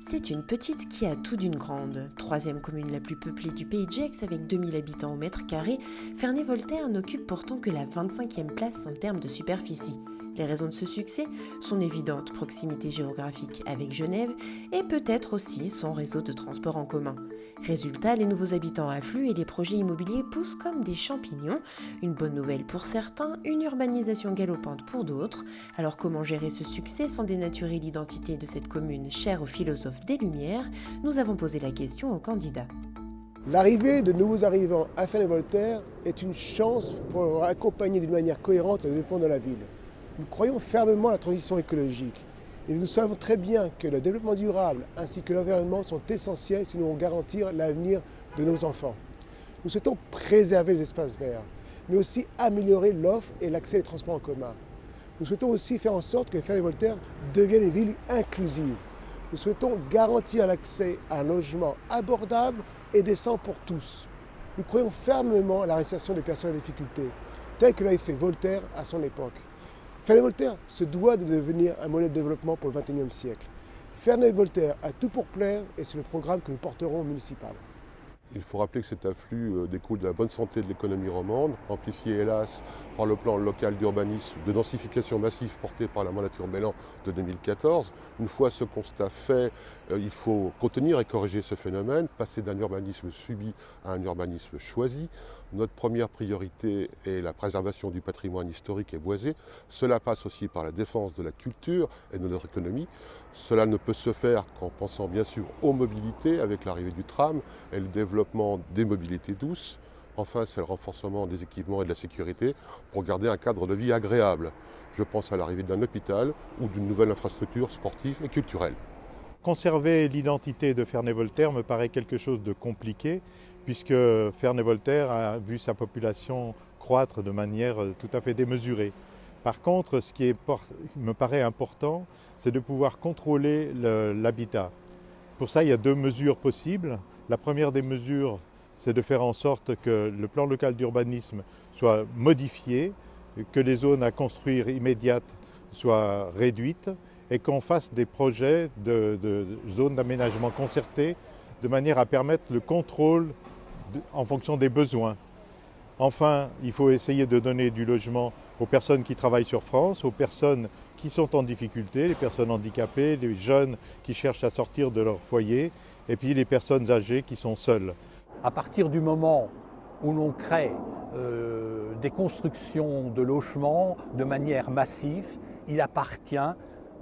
C'est une petite qui a tout d'une grande. Troisième commune la plus peuplée du pays de Gex avec 2000 habitants au mètre carré, Ferney-Voltaire n'occupe pourtant que la 25e place en termes de superficie. Les raisons de ce succès sont évidentes, proximité géographique avec Genève et peut-être aussi son réseau de transport en commun. Résultat, les nouveaux habitants affluent et les projets immobiliers poussent comme des champignons. Une bonne nouvelle pour certains, une urbanisation galopante pour d'autres. Alors comment gérer ce succès sans dénaturer l'identité de cette commune chère aux philosophes des Lumières? Nous avons posé la question aux candidats. L'arrivée de nouveaux arrivants à Ferney-Voltaire est une chance pour accompagner d'une manière cohérente le développement de la ville. Nous croyons fermement à la transition écologique et nous savons très bien que le développement durable ainsi que l'environnement sont essentiels si nous voulons garantir l'avenir de nos enfants. Nous souhaitons préserver les espaces verts, mais aussi améliorer l'offre et l'accès aux transports en commun. Nous souhaitons aussi faire en sorte que Ferney-Voltaire devienne une ville inclusive. Nous souhaitons garantir l'accès à un logement abordable et décent pour tous. Nous croyons fermement à la réinsertion des personnes en difficulté, telle que l'avait fait Voltaire à son époque. Ferney-Voltaire se doit de devenir un modèle de développement pour le XXIe siècle. Ferney-Voltaire a tout pour plaire et c'est le programme que nous porterons au municipal. Il faut rappeler que cet afflux découle de la bonne santé de l'économie romande, amplifiée hélas par le plan local d'urbanisme de densification massive porté par la mandature Bellan de 2014. Une fois ce constat fait, il faut contenir et corriger ce phénomène, passer d'un urbanisme subi à un urbanisme choisi. Notre première priorité est la préservation du patrimoine historique et boisé. Cela passe aussi par la défense de la culture et de notre économie. Cela ne peut se faire qu'en pensant bien sûr aux mobilités avec l'arrivée du tram et le développement des mobilités douces. Enfin, c'est le renforcement des équipements et de la sécurité pour garder un cadre de vie agréable. Je pense à l'arrivée d'un hôpital ou d'une nouvelle infrastructure sportive et culturelle. Conserver l'identité de Ferney-Voltaire me paraît quelque chose de compliqué puisque Ferney-Voltaire a vu sa population croître de manière tout à fait démesurée. Par contre, ce qui me paraît important, c'est de pouvoir contrôler l'habitat. Pour ça, il y a deux mesures possibles. La première des mesures, c'est de faire en sorte que le plan local d'urbanisme soit modifié, que les zones à construire immédiates soient réduites et qu'on fasse des projets de zones d'aménagement concertées de manière à permettre le contrôle en fonction des besoins. Enfin, il faut essayer de donner du logement aux personnes qui travaillent sur France, aux personnes qui sont en difficulté, les personnes handicapées, les jeunes qui cherchent à sortir de leur foyer, et puis les personnes âgées qui sont seules. À partir du moment où l'on crée des constructions de logements de manière massive, il appartient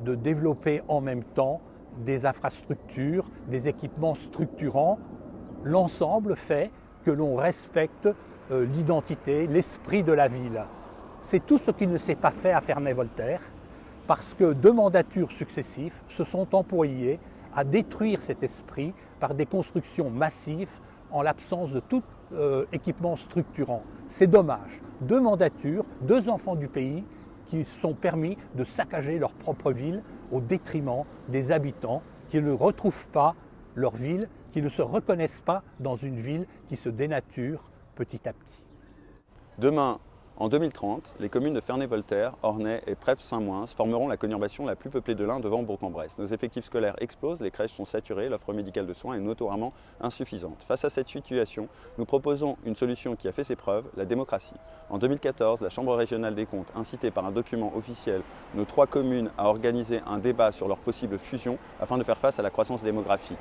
de développer en même temps des infrastructures, des équipements structurants. L'ensemble fait que l'on respecte l'identité, l'esprit de la ville. C'est tout ce qui ne s'est pas fait à Ferney-Voltaire parce que deux mandatures successives se sont employées à détruire cet esprit par des constructions massives en l'absence de tout équipement structurant. C'est dommage. Deux mandatures, deux enfants du pays qui sont permis de saccager leur propre ville au détriment des habitants qui ne retrouvent pas leur ville, qui ne se reconnaissent pas dans une ville qui se dénature petit à petit. Demain, en 2030, les communes de Ferney-Voltaire, Ornay et Prèves-Saint-Moins formeront la conurbation la plus peuplée de l'Ain devant Bourg-en-Bresse. Nos effectifs scolaires explosent, les crèches sont saturées, l'offre médicale de soins est notoirement insuffisante. Face à cette situation, nous proposons une solution qui a fait ses preuves, la démocratie. En 2014, la Chambre régionale des comptes, incitée par un document officiel, nos trois communes à organiser un débat sur leur possible fusion afin de faire face à la croissance démographique.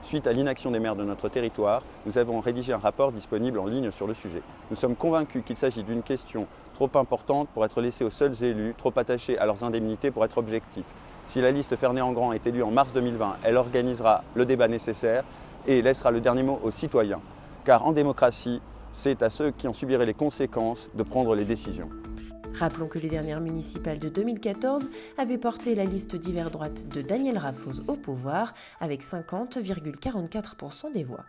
Suite à l'inaction des maires de notre territoire, nous avons rédigé un rapport disponible en ligne sur le sujet. Nous sommes convaincus qu'il s'agit d'une question trop importante pour être laissée aux seuls élus, trop attachés à leurs indemnités pour être objectifs. Si la liste Ferney-en-Grand est élue en mars 2020, elle organisera le débat nécessaire et laissera le dernier mot aux citoyens. Car en démocratie, c'est à ceux qui en subiraient les conséquences de prendre les décisions. Rappelons que les dernières municipales de 2014 avaient porté la liste d'hiver droite de Daniel Rafoz au pouvoir avec 50,44% des voix.